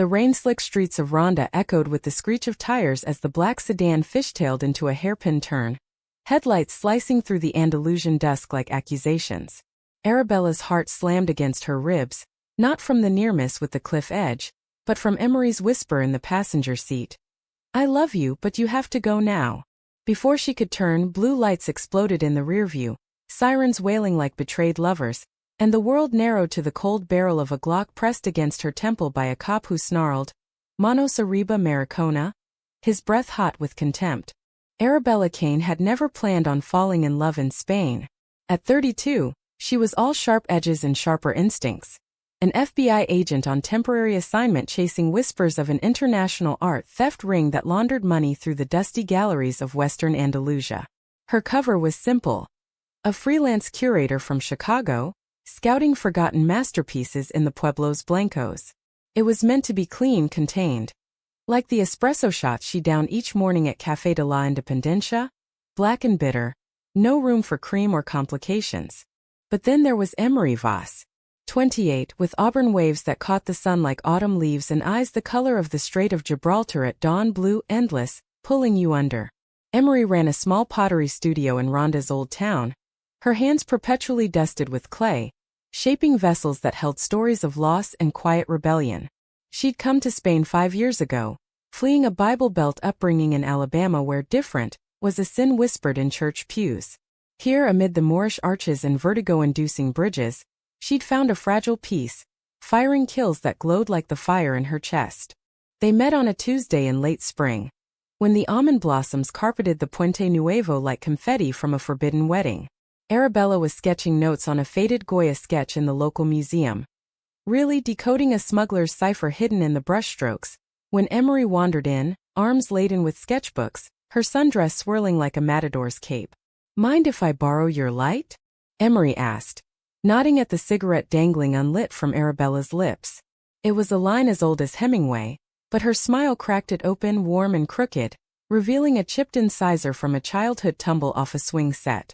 The rain-slick streets of Rhonda echoed with the screech of tires as the black sedan fishtailed into a hairpin turn, headlights slicing through the Andalusian dusk like accusations. Arabella's heart slammed against her ribs, not from the near miss with the cliff edge, but from Emery's whisper in the passenger seat. "I love you, but you have to go now." Before she could turn, blue lights exploded in the rearview, sirens wailing like betrayed lovers, and the world narrowed to the cold barrel of a Glock pressed against her temple by a cop who snarled, "Manos arriba Maricona," his breath hot with contempt. Arabella Kane had never planned on falling in love in Spain. At 32, she was all sharp edges and sharper instincts. An FBI agent on temporary assignment chasing whispers of an international art theft ring that laundered money through the dusty galleries of Western Andalusia. Her cover was simple. A freelance curator from Chicago, scouting forgotten masterpieces in the Pueblos Blancos. It was meant to be clean, contained. Like the espresso shots she downed each morning at Café de la Independencia, black and bitter, no room for cream or complications. But then there was Emery Voss, 28, with auburn waves that caught the sun like autumn leaves and eyes the color of the Strait of Gibraltar at dawn, blue, endless, pulling you under. Emery ran a small pottery studio in Rhonda's old town, her hands perpetually dusted with clay, shaping vessels that held stories of loss and quiet rebellion. She'd come to Spain 5 years ago, fleeing a Bible Belt upbringing in Alabama where different was a sin whispered in church pews. Here, amid the Moorish arches and vertigo-inducing bridges, she'd found a fragile peace, firing kills that glowed like the fire in her chest. They met on a Tuesday in late spring, when the almond blossoms carpeted the Puente Nuevo like confetti from a forbidden wedding. Arabella was sketching notes on a faded Goya sketch in the local museum, really decoding a smuggler's cipher hidden in the brushstrokes, when Emery wandered in, arms laden with sketchbooks, her sundress swirling like a matador's cape. "Mind if I borrow your light?" Emery asked, nodding at the cigarette dangling unlit from Arabella's lips. It was a line as old as Hemingway, but her smile cracked it open, warm and crooked, revealing a chipped incisor from a childhood tumble off a swing set.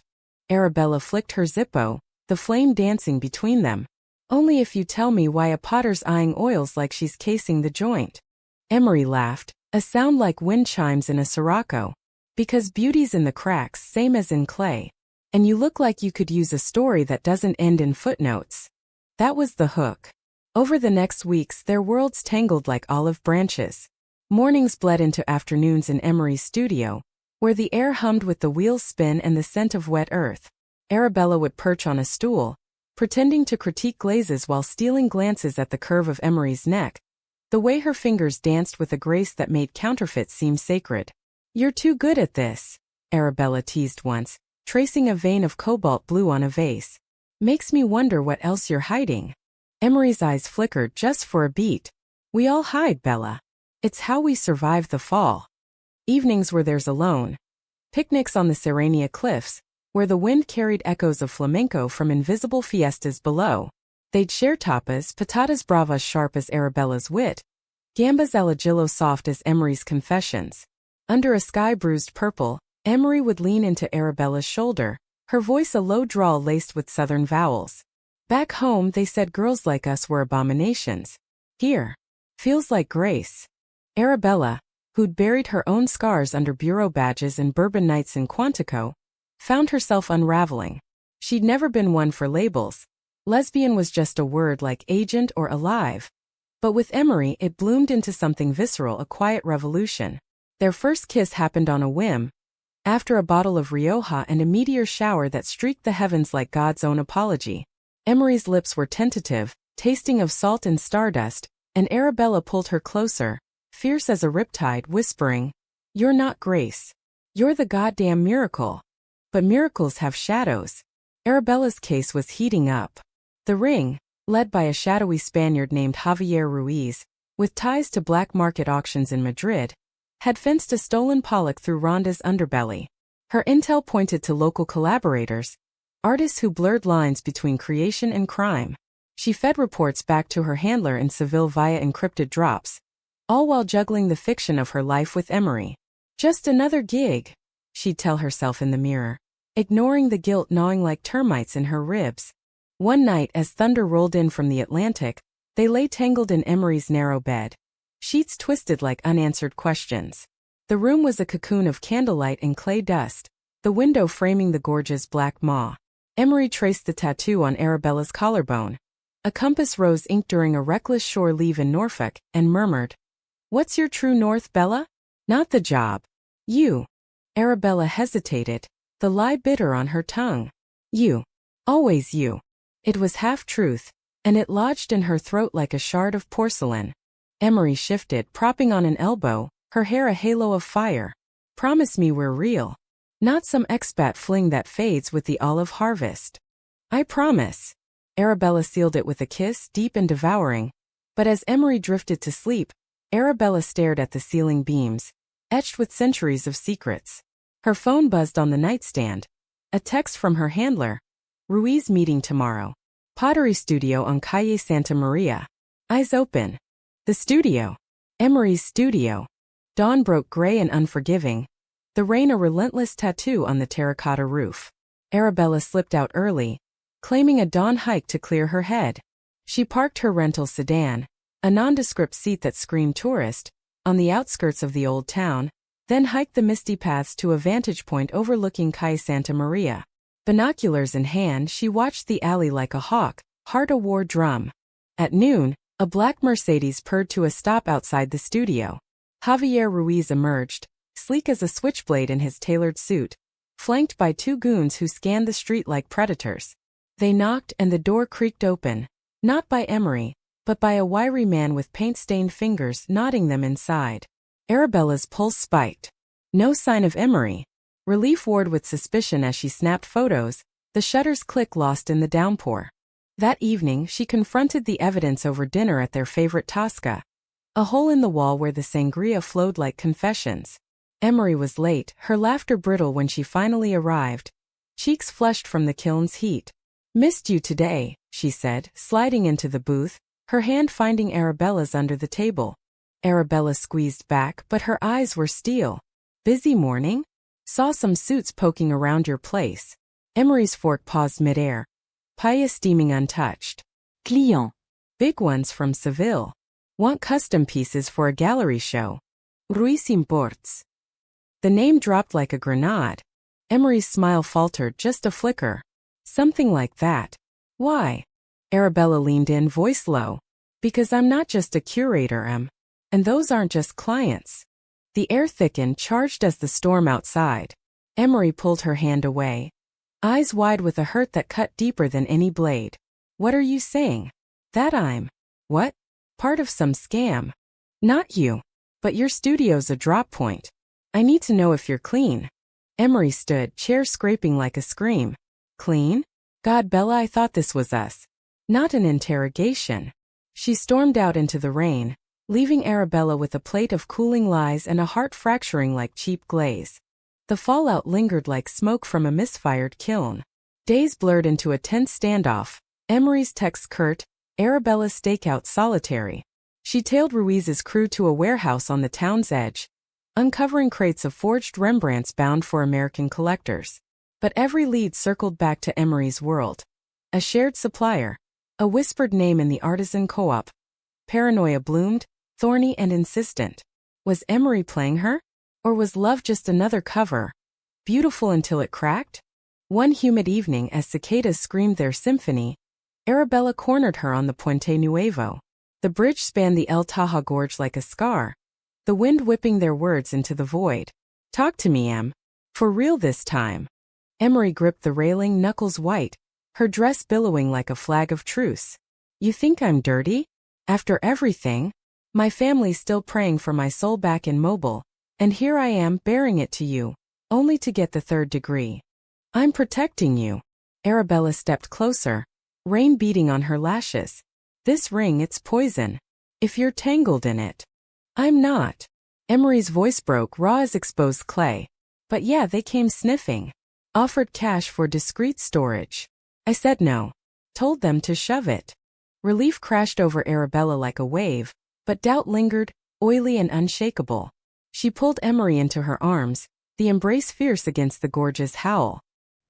Arabella flicked her Zippo, the flame dancing between them. "Only if you tell me why a potter's eyeing oils like she's casing the joint." Emery laughed, a sound like wind chimes in a sirocco. "Because beauty's in the cracks, same as in clay. And you look like you could use a story that doesn't end in footnotes." That was the hook. Over the next weeks their worlds tangled like olive branches. Mornings bled into afternoons in Emery's studio, where the air hummed with the wheel's spin and the scent of wet earth. Arabella would perch on a stool, pretending to critique glazes while stealing glances at the curve of Emery's neck, the way her fingers danced with a grace that made counterfeits seem sacred. "You're too good at this," Arabella teased once, tracing a vein of cobalt blue on a vase. "Makes me wonder what else you're hiding." Emery's eyes flickered just for a beat. "We all hide, Bella. It's how we survive the fall." Evenings were theirs alone. Picnics on the Serrania cliffs, where the wind carried echoes of flamenco from invisible fiestas below. They'd share tapas, patatas bravas sharp as Arabella's wit, gambas al ajillo soft as Emery's confessions. Under a sky bruised purple, Emery would lean into Arabella's shoulder, her voice a low drawl laced with southern vowels. "Back home they said girls like us were abominations. Here, feels like grace." Arabella, who'd buried her own scars under bureau badges and bourbon nights in Quantico, found herself unraveling. She'd never been one for labels. Lesbian was just a word like agent or alive. But with Emery it bloomed into something visceral, a quiet revolution. Their first kiss happened on a whim, after a bottle of Rioja and a meteor shower that streaked the heavens like God's own apology. Emery's lips were tentative, tasting of salt and stardust, and Arabella pulled her closer, fierce as a riptide, whispering, "You're not Grace. You're the goddamn miracle." But miracles have shadows. Arabella's case was heating up. The ring, led by a shadowy Spaniard named Javier Ruiz, with ties to black market auctions in Madrid, had fenced a stolen Pollock through Rhonda's underbelly. Her intel pointed to local collaborators, artists who blurred lines between creation and crime. She fed reports back to her handler in Seville via encrypted drops, all while juggling the fiction of her life with Emery. "Just another gig," she'd tell herself in the mirror, ignoring the guilt gnawing like termites in her ribs. One night as thunder rolled in from the Atlantic, they lay tangled in Emery's narrow bed. sheets twisted like unanswered questions. The room was a cocoon of candlelight and clay dust, the window framing the gorgeous black maw. Emery traced the tattoo on Arabella's collarbone. A compass rose inked during a reckless shore leave in Norfolk, and murmured, "What's your true north, Bella? Not the job. You." Arabella hesitated, the lie bitter on her tongue. You. Always you. It was half-truth, and it lodged in her throat like a shard of porcelain. Emery shifted, propping on an elbow, her hair a halo of fire. "Promise me we're real. Not some expat fling that fades with the olive harvest." "I promise." Arabella sealed it with a kiss, deep and devouring. But as Emery drifted to sleep, Arabella stared at the ceiling beams, etched with centuries of secrets. Her phone buzzed on the nightstand. A text from her handler. "Ruiz meeting tomorrow. Pottery studio on Calle Santa Maria." Eyes open. The studio. Emery's studio. Dawn broke gray and unforgiving. The rain a relentless tattoo on the terracotta roof. Arabella slipped out early, claiming a dawn hike to clear her head. She parked her rental sedan, a nondescript seat that screamed tourist, on the outskirts of the old town, then hiked the misty paths to a vantage point overlooking Calle Santa Maria. Binoculars in hand, she watched the alley like a hawk, heart a war drum. At noon, a black Mercedes purred to a stop outside the studio. Javier Ruiz emerged, sleek as a switchblade in his tailored suit, flanked by two goons who scanned the street like predators. They knocked and the door creaked open, not by Emery, but by a wiry man with paint-stained fingers nodding them inside. Arabella's pulse spiked. No sign of Emery. Relief warred with suspicion as she snapped photos, the shutters click lost in the downpour. That evening, she confronted the evidence over dinner at their favorite Tosca. A hole in the wall where the sangria flowed like confessions. Emery was late, her laughter brittle when she finally arrived. Cheeks flushed from the kiln's heat. "Missed you today," she said, sliding into the booth, her hand finding Arabella's under the table. Arabella squeezed back, but her eyes were steel. "Busy morning? Saw some suits poking around your place." Emery's fork paused midair. Paella steaming untouched. "Client. Big ones from Seville. Want custom pieces for a gallery show. Ruiz imports." The name dropped like a grenade. Emery's smile faltered, just a flicker. "Something like that. Why?" Arabella leaned in, voice low. "Because I'm not just a curator, and those aren't just clients." The air thickened, charged as the storm outside. Emery pulled her hand away, eyes wide with a hurt that cut deeper than any blade. "What are you saying? That I'm, what? Part of some scam?" "Not you. But your studio's a drop point. I need to know if you're clean." Emery stood, chair scraping like a scream. "Clean? God, Bella, I thought this was us. Not an interrogation." She stormed out into the rain, leaving Arabella with a plate of cooling lies and a heart fracturing like cheap glaze. The fallout lingered like smoke from a misfired kiln. Days blurred into a tense standoff, Emery's text curt, Arabella's stakeout solitary. She tailed Ruiz's crew to a warehouse on the town's edge, uncovering crates of forged Rembrandts bound for American collectors. But every lead circled back to Emery's world. A shared supplier. A whispered name in the artisan co-op. Paranoia bloomed, thorny and insistent. Was Emery playing her? Or was love just another cover? Beautiful until it cracked? One humid evening as cicadas screamed their symphony, Arabella cornered her on the Puente Nuevo. The bridge spanned the El Taja Gorge like a scar, the wind whipping their words into the void. "Talk to me, Em. For real this time." Emery gripped the railing, knuckles white, her dress billowing like a flag of truce. "You think I'm dirty? After everything? My family's still praying for my soul back in Mobile, and here I am bearing it to you, only to get the third degree. I'm protecting you." Arabella stepped closer, rain beating on her lashes. "This ring, it's poison. If you're tangled in it." "I'm not." Emery's voice broke, raw as exposed clay. "But yeah, they came sniffing. Offered cash for discreet storage. I said no. Told them to shove it." Relief crashed over Arabella like a wave, but doubt lingered, oily and unshakable. She pulled Emery into her arms, the embrace fierce against the gorgeous howl.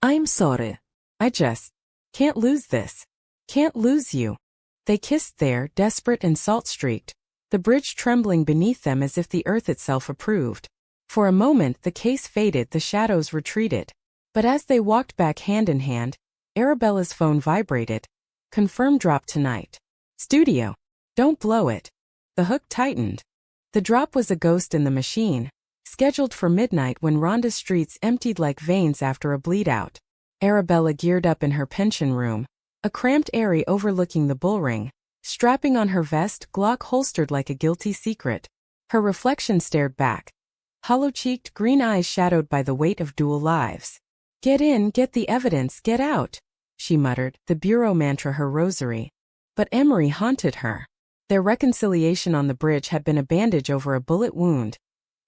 "I'm sorry. I just can't lose this. Can't lose you." They kissed there, desperate and salt-streaked. the bridge trembling beneath them as if the earth itself approved. For a moment the case faded, the shadows retreated. But as they walked back hand in hand, Arabella's phone vibrated. Confirm drop tonight. Studio. Don't blow it. The hook tightened. The drop was a ghost in the machine, scheduled for midnight when Rhonda's streets emptied like veins after a bleed-out. Arabella geared up in her pension room, a cramped area overlooking the bullring, strapping on her vest, Glock holstered like a guilty secret. Her reflection stared back, hollow-cheeked, green eyes shadowed by the weight of dual lives. Get in, get the evidence, get out, she muttered, the bureau mantra her rosary. But Emery haunted her. Their reconciliation on the bridge had been a bandage over a bullet wound.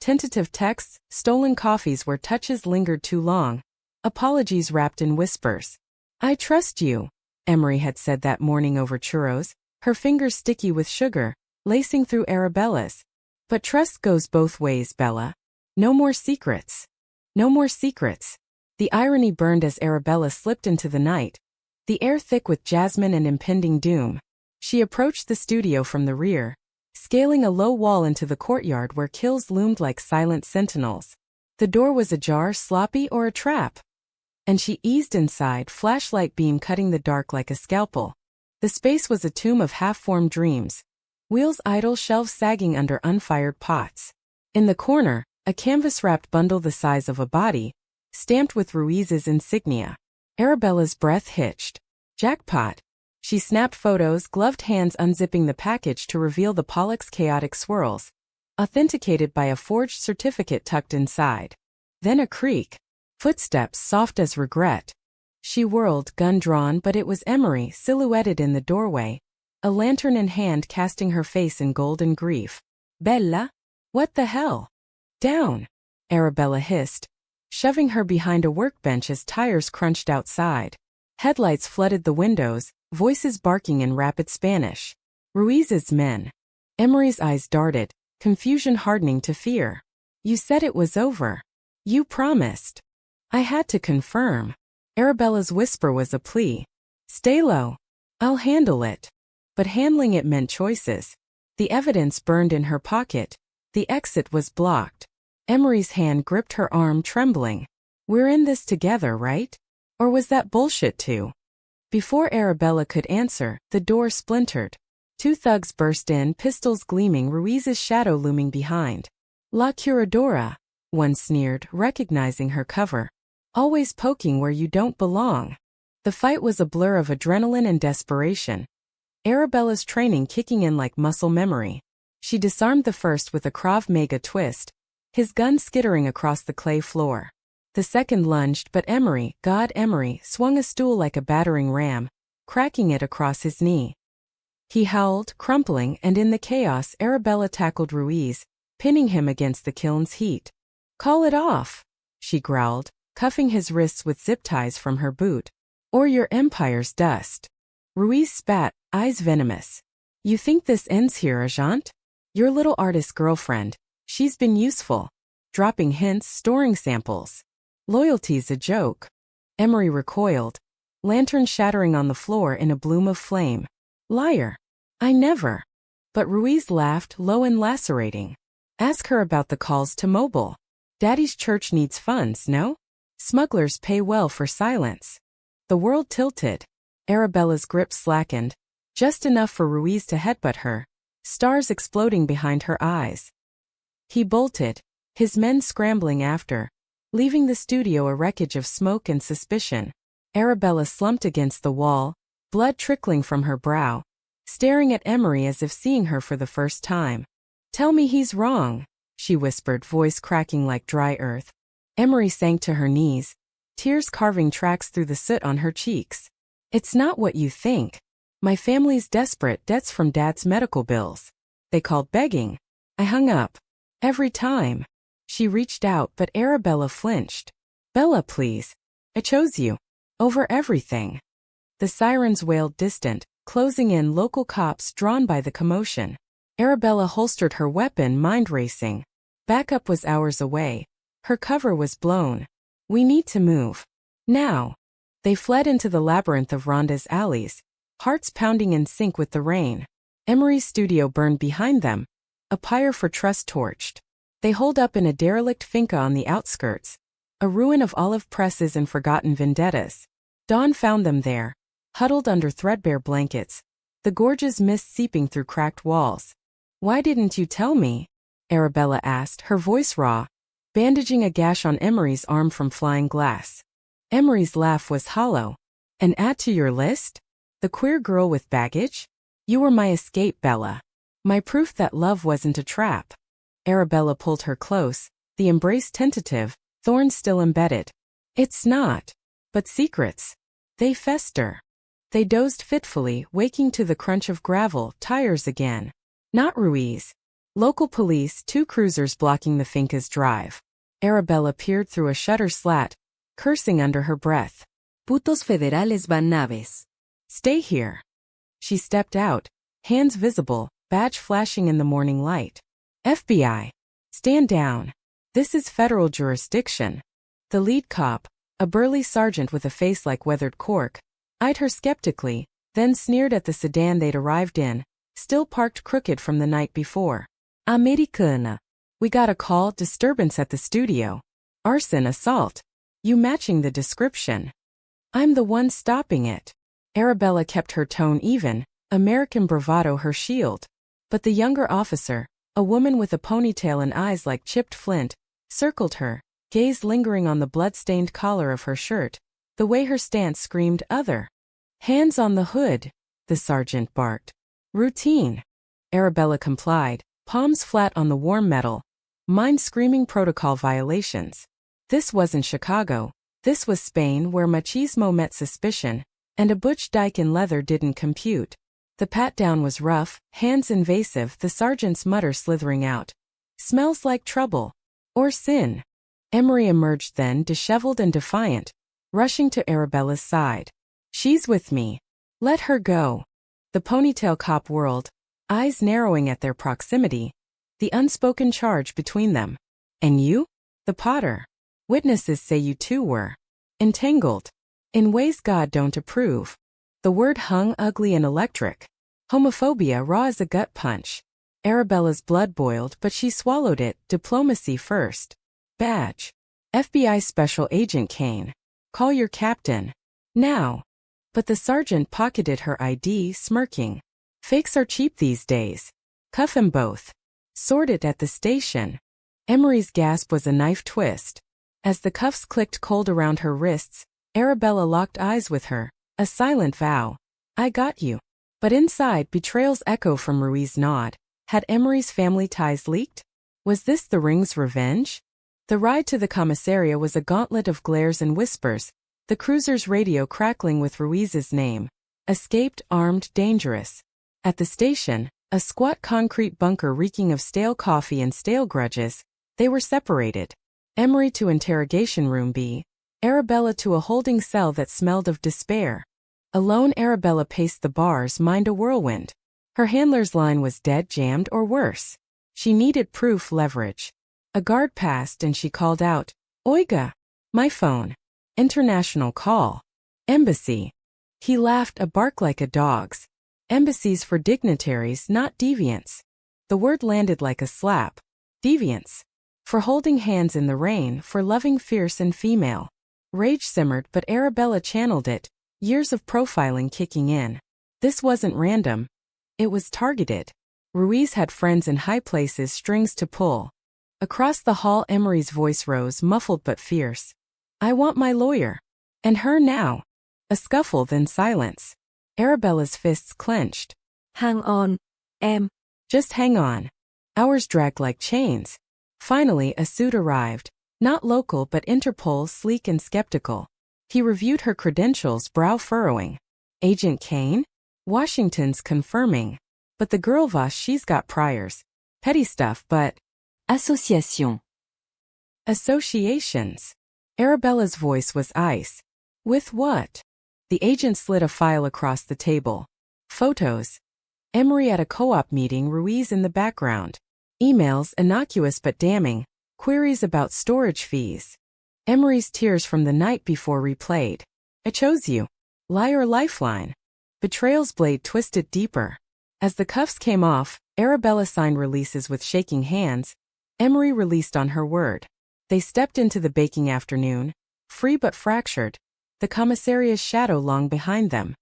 Tentative texts, stolen coffees where touches lingered too long, apologies wrapped in whispers. I trust you, Emery had said that morning over churros, her fingers sticky with sugar, lacing through Arabella's. But trust goes both ways, Bella. No more secrets. No more secrets. The irony burned as Arabella slipped into the night, the air thick with jasmine and impending doom. She approached the studio from the rear, scaling a low wall into the courtyard where kills loomed like silent sentinels. The door was ajar, sloppy, or a trap. And she eased inside, flashlight beam cutting the dark like a scalpel. The space was a tomb of half-formed dreams. Wheels idle, shelves sagging under unfired pots. In the corner, a canvas-wrapped bundle the size of a body, stamped with Ruiz's insignia. Arabella's breath hitched. Jackpot. She snapped photos, gloved hands unzipping the package to reveal the Pollock's chaotic swirls, authenticated by a forged certificate tucked inside. Then a creak. Footsteps soft as regret. She whirled, gun drawn, but it was Emery, silhouetted in the doorway, a lantern in hand casting her face in golden grief. Bella? What the hell? Down, Arabella hissed, shoving her behind a workbench as tires crunched outside. Headlights flooded the windows, voices barking in rapid Spanish. Ruiz's men. Emery's eyes darted, confusion hardening to fear. You said it was over. You promised. I had to confirm. Arabella's whisper was a plea. Stay low. I'll handle it. But handling it meant choices. The evidence burned in her pocket. The exit was blocked. Emery's hand gripped her arm, trembling. We're in this together, right? Or was that bullshit too? Before Arabella could answer, the door splintered. Two thugs burst in, pistols gleaming, Ruiz's shadow looming behind. La Curadora, one sneered, recognizing her cover. Always poking where you don't belong. The fight was a blur of adrenaline and desperation. Arabella's training kicking in like muscle memory. She disarmed the first with a Krav Maga twist, his gun skittering across the clay floor. The second lunged, but Emery, God Emery, swung a stool like a battering ram, cracking it across his knee. He howled, crumpling, and in the chaos Arabella tackled Ruiz, pinning him against the kiln's heat. Call it off, she growled, cuffing his wrists with zip ties from her boot. Or your empire's dust. Ruiz spat, eyes venomous. You think this ends here, Agent? Your little artist girlfriend, she's been useful. Dropping hints, storing samples. Loyalty's a joke. Emery recoiled, lantern shattering on the floor in a bloom of flame. Liar. I never. But Ruiz laughed, low and lacerating. Ask her about the calls to mobile. Daddy's church needs funds, no? Smugglers pay well for silence. The world tilted. Arabella's grip slackened, just enough for Ruiz to headbutt her, stars exploding behind her eyes. He bolted, his men scrambling after, leaving the studio a wreckage of smoke and suspicion. Arabella slumped against the wall, blood trickling from her brow, staring at Emery as if seeing her for the first time. Tell me he's wrong, she whispered, voice cracking like dry earth. Emery sank to her knees, tears carving tracks through the soot on her cheeks. It's not what you think. My family's desperate, debts from Dad's medical bills. They called begging. I hung up. Every time. She reached out, but Arabella flinched. Bella, please. I chose you. Over everything. The sirens wailed distant, closing in, local cops drawn by the commotion. Arabella holstered her weapon, mind racing. Backup was hours away. Her cover was blown. We need to move. Now. They fled into the labyrinth of Rhonda's alleys, hearts pounding in sync with the rain. Emery's studio burned behind them, a pyre for trust torched. They holed up in a derelict finca on the outskirts, a ruin of olive presses and forgotten vendettas. Dawn found them there, huddled under threadbare blankets, the gorge's mist seeping through cracked walls. "Why didn't you tell me?" Arabella asked, her voice raw, bandaging a gash on Emery's arm from flying glass. Emery's laugh was hollow. "An add to your list? The queer girl with baggage? You were my escape, Bella. My proof that love wasn't a trap." Arabella pulled her close, the embrace tentative, thorns still embedded. "It's not. But secrets. They fester." They dozed fitfully, waking to the crunch of gravel, tires again. Not Ruiz. Local police, 2 cruisers blocking the finca's drive. Arabella peered through a shutter slat, cursing under her breath. "Putos federales van naves. Stay here." She stepped out, hands visible, badge flashing in the morning light. "FBI. Stand down. This is federal jurisdiction." The lead cop, a burly sergeant with a face like weathered cork, eyed her skeptically, then sneered at the sedan they'd arrived in, still parked crooked from the night before. "Americana. We got a call, disturbance at the studio. Arson, assault. You matching the description." "I'm the one stopping it." Arabella kept her tone even, American bravado her shield. But the younger officer, a woman with a ponytail and eyes like chipped flint, circled her, gaze lingering on the blood-stained collar of her shirt, the way her stance screamed other. "Hands on the hood," the sergeant barked. "Routine." Arabella complied, palms flat on the warm metal, mind screaming protocol violations. This wasn't Chicago. This was Spain, where machismo met suspicion, and a butch dyke in leather didn't compute. The pat-down was rough, hands invasive, the sergeant's mutter slithering out. "Smells like trouble. Or sin." Emery emerged then, disheveled and defiant, rushing to Arabella's side. "She's with me. Let her go." The ponytail cop whirled, eyes narrowing at their proximity, the unspoken charge between them. "And you?" "The Potter. Witnesses say you two were entangled. In ways God don't approve." The word hung ugly and electric. Homophobia raw as a gut punch. Arabella's blood boiled, but she swallowed it, diplomacy first. "Badge. FBI Special Agent Kane. Call your captain. Now." But the sergeant pocketed her ID, smirking. "Fakes are cheap these days. Cuff 'em both. Sort it at the station." Emery's gasp was a knife twist. As the cuffs clicked cold around her wrists, Arabella locked eyes with her, a silent vow. "I got you." But inside, betrayal's echo from Ruiz's nod. Had Emery's family ties leaked? Was this the ring's revenge? The ride to the commissariat was a gauntlet of glares and whispers, the cruiser's radio crackling with Ruiz's name. Escaped, armed, dangerous. At the station, a squat concrete bunker reeking of stale coffee and stale grudges, they were separated. Emery to interrogation room B, Arabella to a holding cell that smelled of despair. Alone, Arabella paced the bars, mind a whirlwind. Her handler's line was dead, jammed, or worse. She needed proof, leverage. A guard passed and she called out, "Oiga! My phone. International call. Embassy." He laughed, a bark like a dog's. Embassies for dignitaries, not deviants. The word landed like a slap. Deviants. For holding hands in the rain, for loving fierce and female. Rage simmered, but Arabella channeled it, years of profiling kicking in. This wasn't random. It was targeted. Ruiz had friends in high places, strings to pull. Across the hall, Emery's voice rose, muffled but fierce. "I want my lawyer. And her now." A scuffle, then silence. Arabella's fists clenched. "Hang on, Em. Just hang on." Hours dragged like chains. Finally, a suit arrived. Not local but Interpol, sleek and skeptical. He reviewed her credentials, brow furrowing. "Agent Kane? Washington's confirming. But the girl Voss, she's got priors. Petty stuff, but..." "Association." "Associations." Arabella's voice was ice. "With what?" The agent slid a file across the table. Photos. Emery at a co-op meeting, Ruiz in the background. Emails, innocuous but damning. Queries about storage fees. Emery's tears from the night before replayed. "I chose you. Lie or lifeline?" Betrayal's blade twisted deeper. As the cuffs came off, Arabella signed releases with shaking hands. Emery released on her word. They stepped into the baking afternoon, free but fractured, the commissaria's shadow long behind them.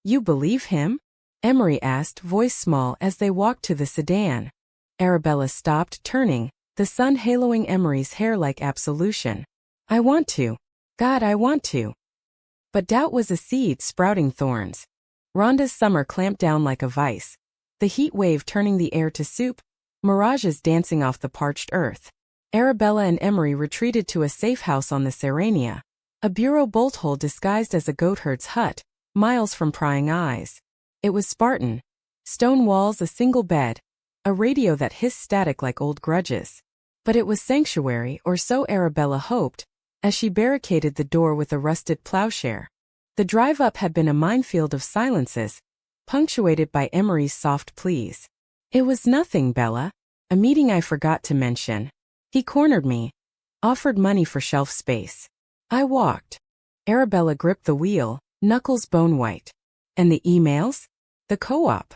You believe him? Emery asked, voice small, as they walked to the sedan. Arabella stopped, turning, the sun haloing Emery's hair like absolution. I want to. God, I want to. But doubt was a seed sprouting thorns. Rhonda's summer clamped down like a vice. The heat wave turning the air to soup, mirages dancing off the parched earth. Arabella and Emery retreated to a safe house on the Serrania, a bureau bolt hole disguised as a goatherd's hut, miles from prying eyes. It was Spartan. Stone walls, a single bed, a radio that hissed static like old grudges. But it was sanctuary, or so Arabella hoped, as she barricaded the door with a rusted plowshare. The drive up had been a minefield of silences, punctuated by Emery's soft pleas. It was nothing, Bella. A meeting I forgot to mention. He cornered me. Offered money for shelf space. I walked. Arabella gripped the wheel, knuckles bone white. And the emails? The co-op.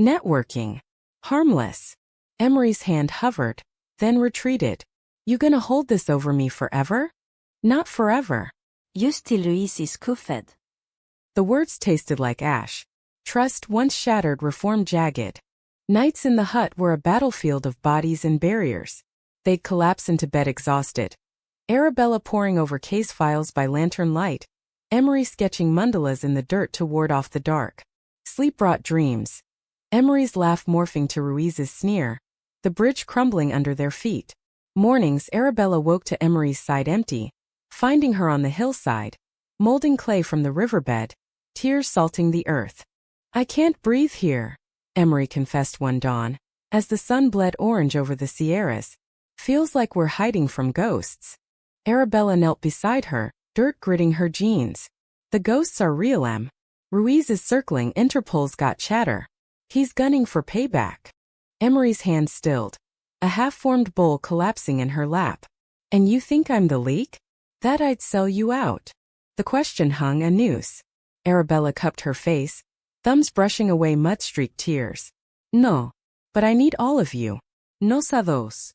Networking. Harmless. Emery's hand hovered, then retreated. You gonna hold this over me forever? Not forever. Just till Louise is cuffed. The words tasted like ash. Trust once shattered reformed jagged. Nights in the hut were a battlefield of bodies and barriers. They'd collapse into bed exhausted. Arabella poring over case files by lantern light. Emery sketching mandalas in the dirt to ward off the dark. Sleep brought dreams. Emery's laugh morphing to Ruiz's sneer. The bridge crumbling under their feet. Mornings Arabella woke to Emery's side empty, finding her on the hillside, molding clay from the riverbed, tears salting the earth. I can't breathe here, Emery confessed one dawn, as the sun bled orange over the Sierras. Feels like we're hiding from ghosts. Arabella knelt beside her, dirt gritting her jeans. The ghosts are real, Em. Ruiz is circling, Interpol's got chatter. He's gunning for payback. Emery's hand stilled, a half-formed bowl collapsing in her lap. And you think I'm the leak? That I'd sell you out. The question hung a noose. Arabella cupped her face, thumbs brushing away mud-streaked tears. No. But I need all of you. Nos a dos.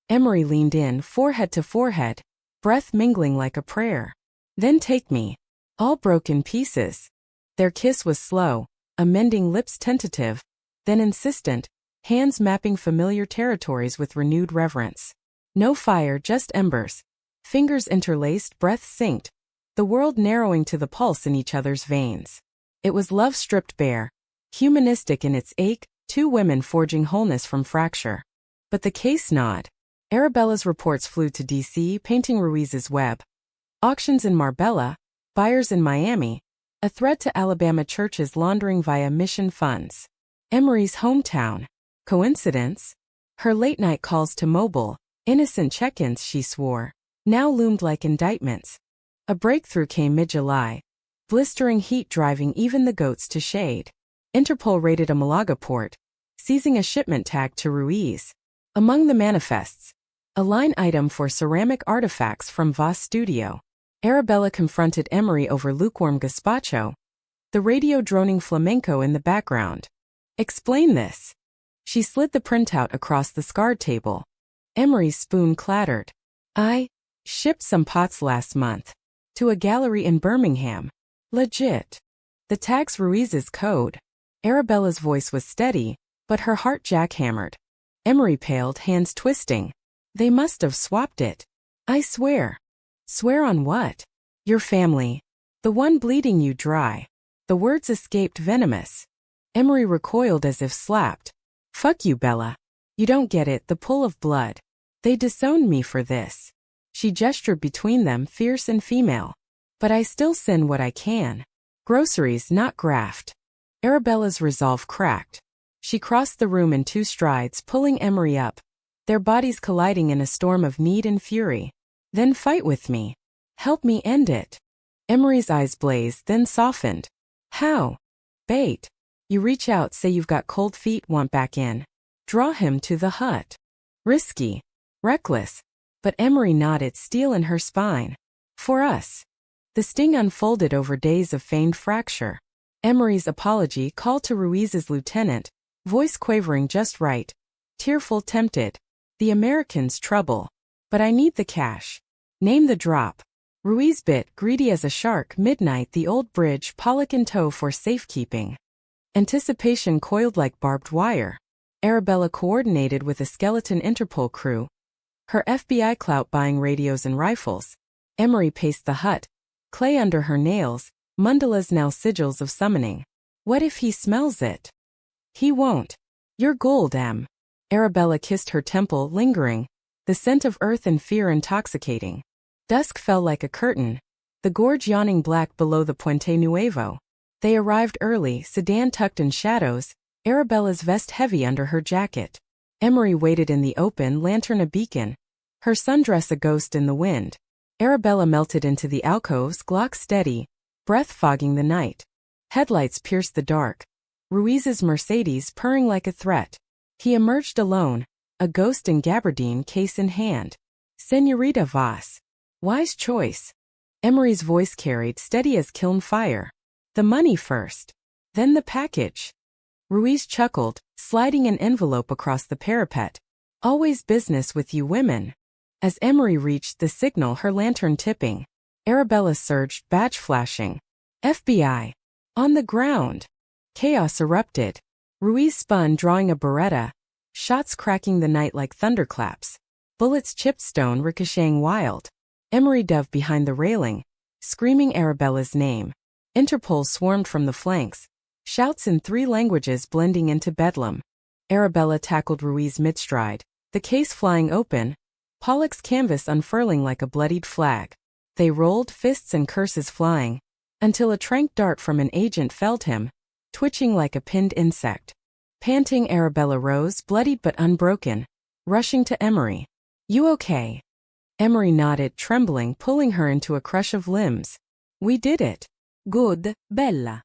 Emery leaned in, forehead to forehead, breath mingling like a prayer. Then take me. All broken pieces. Their kiss was slow, amending lips tentative, then insistent, hands mapping familiar territories with renewed reverence. No fire, just embers. Fingers interlaced, breath synced, the world narrowing to the pulse in each other's veins. It was love stripped bare, humanistic in its ache, two women forging wholeness from fracture. But the case gnawed. Arabella's reports flew to D.C., painting Ruiz's web. Auctions in Marbella, buyers in Miami, a threat to Alabama churches laundering via mission funds. Emery's hometown. Coincidence? Her late-night calls to Mobile, innocent check-ins, she swore, now loomed like indictments. A breakthrough came mid-July. Blistering heat driving even the goats to shade. Interpol raided a Malaga port, seizing a shipment tagged to Ruiz. Among the manifests, a line item for ceramic artifacts from Voss Studio. Arabella confronted Emery over lukewarm gazpacho, the radio droning flamenco in the background. Explain this. She slid the printout across the scarred table. Emery's spoon clattered. I shipped some pots last month. To a gallery in Birmingham. Legit. The tag's Ruiz's code. Arabella's voice was steady, but her heart jackhammered. Emery paled, hands twisting. They must have swapped it. I swear. Swear on what? Your family. The one bleeding you dry. The words escaped venomous. Emery recoiled as if slapped. Fuck you, Bella. You don't get it, the pull of blood. They disowned me for this. She gestured between them, fierce and female. But I still send what I can. Groceries, not graft. Arabella's resolve cracked. She crossed the room in 2 strides, pulling Emery up, their bodies colliding in a storm of need and fury. Then fight with me. Help me end it. Emery's eyes blazed, then softened. How? Bait. You reach out, say you've got cold feet, want back in. Draw him to the hut. Risky. Reckless. But Emery nodded, steel in her spine. For us. The sting unfolded over days of feigned fracture. Emery's apology call to Ruiz's lieutenant, voice quavering just right. Tearful, tempted. The Americans' trouble. But I need the cash. Name the drop. Ruiz bit, greedy as a shark, midnight, the old bridge, Pollock in tow for safekeeping. Anticipation coiled like barbed wire. Arabella coordinated with a skeleton Interpol crew. Her FBI clout buying radios and rifles. Emery paced the hut. Clay under her nails, mandalas now sigils of summoning. What if he smells it? He won't. You're gold, Em. Arabella kissed her temple, lingering. The scent of earth and fear intoxicating. Dusk fell like a curtain. The gorge yawning black below the Puente Nuevo. They arrived early, sedan tucked in shadows, Arabella's vest heavy under her jacket. Emery waited in the open, lantern a beacon. Her sundress a ghost in the wind. Arabella melted into the alcoves, Glock steady, breath fogging the night. Headlights pierced the dark. Ruiz's Mercedes purring like a threat. He emerged alone, a ghost in gabardine, case in hand. Señorita Voss. Wise choice. Emery's voice carried, steady as kiln fire. The money first. Then the package. Ruiz chuckled, sliding an envelope across the parapet. Always business with you women. As Emery reached the signal, her lantern tipping. Arabella surged, badge flashing. FBI. On the ground. Chaos erupted. Ruiz spun, drawing a Beretta. Shots cracking the night like thunderclaps. Bullets chipped stone, ricocheting wild. Emery dove behind the railing, screaming Arabella's name. Interpol swarmed from the flanks. Shouts in 3 languages blending into bedlam. Arabella tackled Ruiz mid-stride, the case flying open, Pollock's canvas unfurling like a bloodied flag. They rolled, fists and curses flying, until a trank dart from an agent felled him, twitching like a pinned insect. Panting, Arabella rose, bloodied but unbroken, rushing to Emery. You okay? Emery nodded, trembling, pulling her into a crush of limbs. We did it. Good, Bella.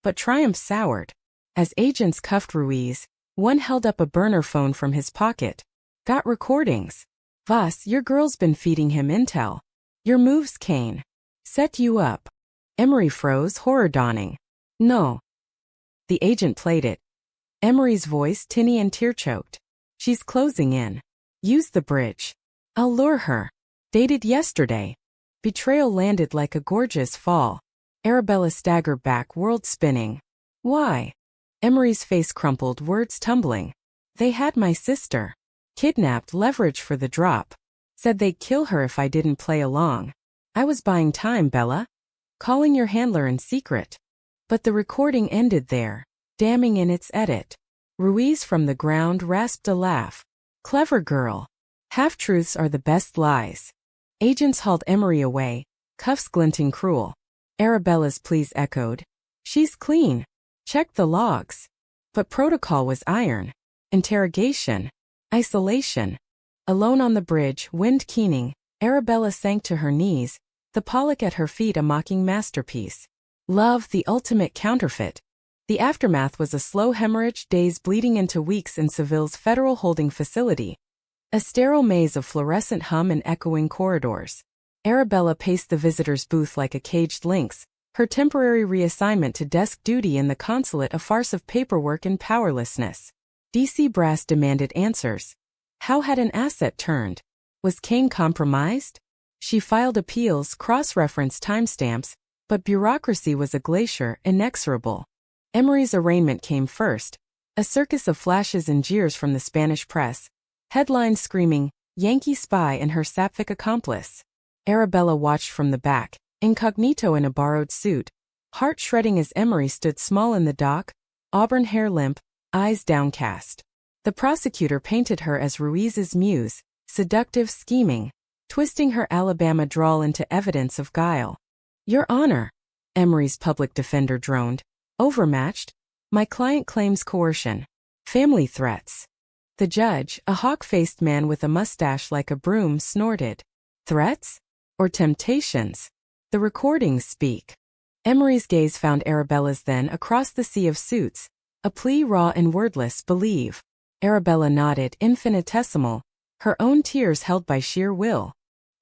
But triumph soured. As agents cuffed Ruiz, one held up a burner phone from his pocket. Got recordings. Voss, your girl's been feeding him intel. Your moves, Kane. Set you up. Emery froze, horror dawning. No. The agent played it. Emery's voice, tinny and tear-choked. She's closing in. Use the bridge. I'll lure her. Dated yesterday. Betrayal landed like a gorgeous fall. Arabella staggered back, world spinning. Why? Emery's face crumpled, words tumbling. They had my sister. Kidnapped, leverage for the drop. Said they'd kill her if I didn't play along. I was buying time, Bella. Calling your handler in secret. But the recording ended there, damning in its edit. Ruiz from the ground rasped a laugh. Clever girl. Half-truths are the best lies. Agents hauled Emery away, cuffs glinting cruel. Arabella's pleas echoed. She's clean. Check the logs. But protocol was iron. Interrogation. Isolation. Alone on the bridge, wind keening, Arabella sank to her knees, the Pollock at her feet a mocking masterpiece. Love, the ultimate counterfeit. The aftermath was a slow hemorrhage, days bleeding into weeks in Seville's federal holding facility. A sterile maze of fluorescent hum and echoing corridors. Arabella paced the visitor's booth like a caged lynx, her temporary reassignment to desk duty in the consulate a farce of paperwork and powerlessness. DC brass demanded answers. How had an asset turned? Was Kane compromised? She filed appeals, cross-referenced timestamps, but bureaucracy was a glacier, inexorable. Emery's arraignment came first, a circus of flashes and jeers from the Spanish press. Headlines screaming, Yankee spy and her sapphic accomplice. Arabella watched from the back, incognito in a borrowed suit, heart shredding as Emery stood small in the dock, auburn hair limp, eyes downcast. The prosecutor painted her as Ruiz's muse, seductive, scheming, twisting her Alabama drawl into evidence of guile. Your Honor, Emery's public defender droned. Overmatched? My client claims coercion. Family threats. The judge, a hawk-faced man with a mustache like a broom, snorted. Threats? Or temptations? The recordings speak. Emery's gaze found Arabella's then across the sea of suits, a plea raw and wordless, believe. Arabella nodded, infinitesimal, her own tears held by sheer will.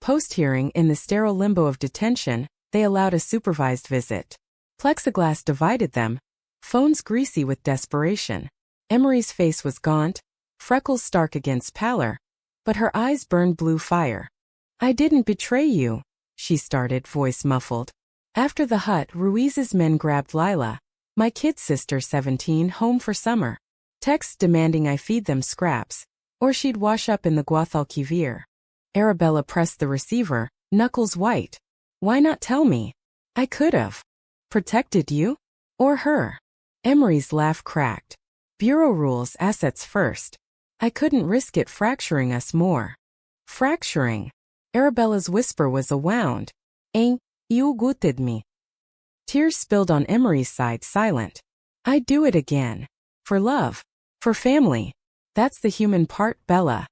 Post-hearing, in the sterile limbo of detention, they allowed a supervised visit. Plexiglass divided them, phones greasy with desperation. Emery's face was gaunt, freckles stark against pallor, but her eyes burned blue fire. "I didn't betray you," she started, voice muffled. After the hut, Ruiz's men grabbed Lila, my kid sister 17, home for summer. Texts demanding I feed them scraps, or she'd wash up in the Guadalquivir. Arabella pressed the receiver, knuckles white. "Why not tell me? I could've protected you? Or her." Emery's laugh cracked. "Bureau rules, assets first. I couldn't risk it fracturing us more." "Fracturing?" Arabella's whisper was a wound. "Ain't you gutted me?" Tears spilled on Emery's side, silent. "I'd do it again. For love. For family. That's the human part, Bella.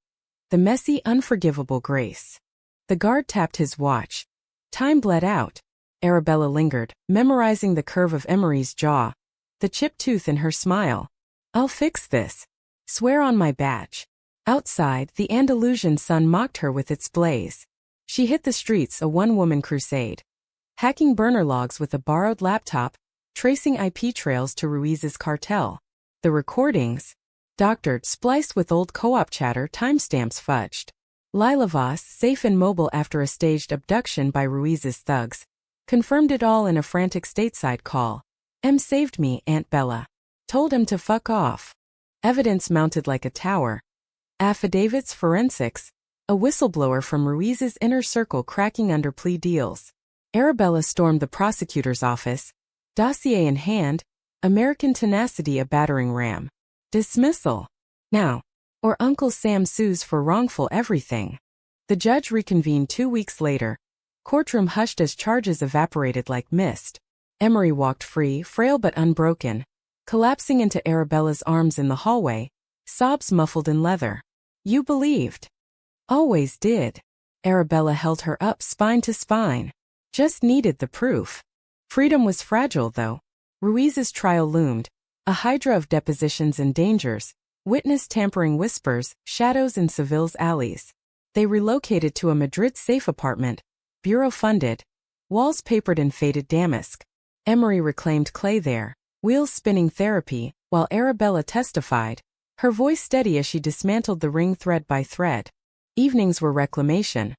The messy, unforgivable grace." The guard tapped his watch. Time bled out. Arabella lingered, memorizing the curve of Emery's jaw, the chipped tooth in her smile. "I'll fix this. Swear on my badge." Outside, the Andalusian sun mocked her with its blaze. She hit the streets, a one-woman crusade. Hacking burner logs with a borrowed laptop, tracing IP trails to Ruiz's cartel. The recordings, doctored, spliced with old co-op chatter, timestamps fudged. Lila Voss, safe and mobile after a staged abduction by Ruiz's thugs, confirmed it all in a frantic stateside call. "M saved me, Aunt Bella. Told him to fuck off." Evidence mounted like a tower. Affidavits, forensics, a whistleblower from Ruiz's inner circle cracking under plea deals. Arabella stormed the prosecutor's office, dossier in hand, American tenacity a battering ram. Dismissal. Now. Or Uncle Sam sues for wrongful everything. The judge reconvened 2 weeks later. Courtroom hushed as charges evaporated like mist. Emery walked free, frail but unbroken, collapsing into Arabella's arms in the hallway, sobs muffled in leather. "You believed." "Always did." Arabella held her up, spine to spine. "Just needed the proof." Freedom was fragile, though. Ruiz's trial loomed, a hydra of depositions and dangers, witness tampering whispers, shadows in Seville's alleys. They relocated to a Madrid-safe apartment, bureau-funded, walls papered in faded damask. Emery reclaimed Clay there, wheels spinning therapy, while Arabella testified, her voice steady as she dismantled the ring thread by thread. Evenings were reclamation.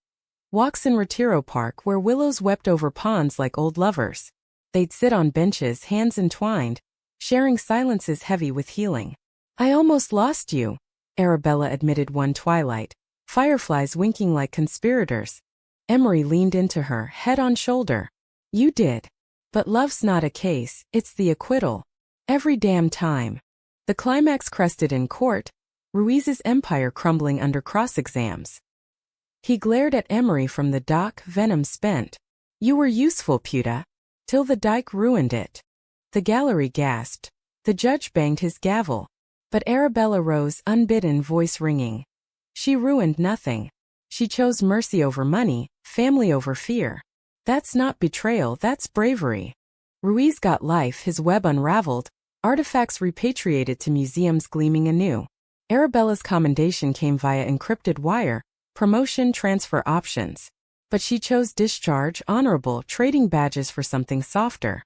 Walks in Retiro Park where willows wept over ponds like old lovers. They'd sit on benches, hands entwined, sharing silences heavy with healing. "I almost lost you," Arabella admitted one twilight, fireflies winking like conspirators. Emery leaned into her, head on shoulder. "You did. But love's not a case, it's the acquittal. Every damn time." The climax crested in court, Ruiz's empire crumbling under cross-exams. He glared at Emery from the dock, venom spent. "You were useful, Puta. Till the dike ruined it." The gallery gasped. The judge banged his gavel. But Arabella rose, unbidden, voice ringing. "She ruined nothing. She chose mercy over money, family over fear. That's not betrayal, that's bravery." Ruiz got life, his web unraveled, artifacts repatriated to museums gleaming anew. Arabella's commendation came via encrypted wire, promotion, transfer options. But she chose discharge, honorable, trading badges for something softer.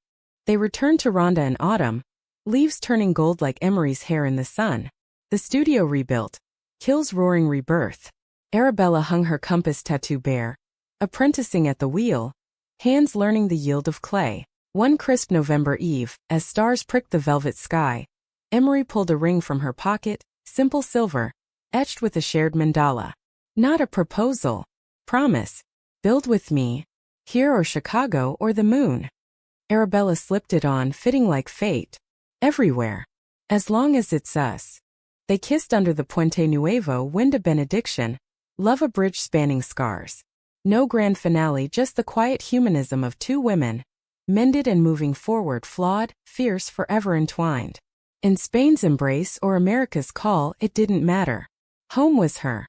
They returned to Rhonda in autumn, leaves turning gold like Emery's hair in the sun. The studio rebuilt. Kill's roaring rebirth. Arabella hung her compass tattoo bare, apprenticing at the wheel, hands learning the yield of clay. One crisp November eve, as stars pricked the velvet sky, Emery pulled a ring from her pocket, simple silver, etched with a shared mandala. Not a proposal. Promise. Build with me. Here or Chicago or the moon. Arabella slipped it on, fitting like fate. Everywhere. As long as it's us. They kissed under the Puente Nuevo, wind a benediction, love a bridge spanning scars. No grand finale, just the quiet humanism of two women, mended and moving forward, flawed, fierce, forever entwined. In Spain's embrace or America's call, it didn't matter. Home was her.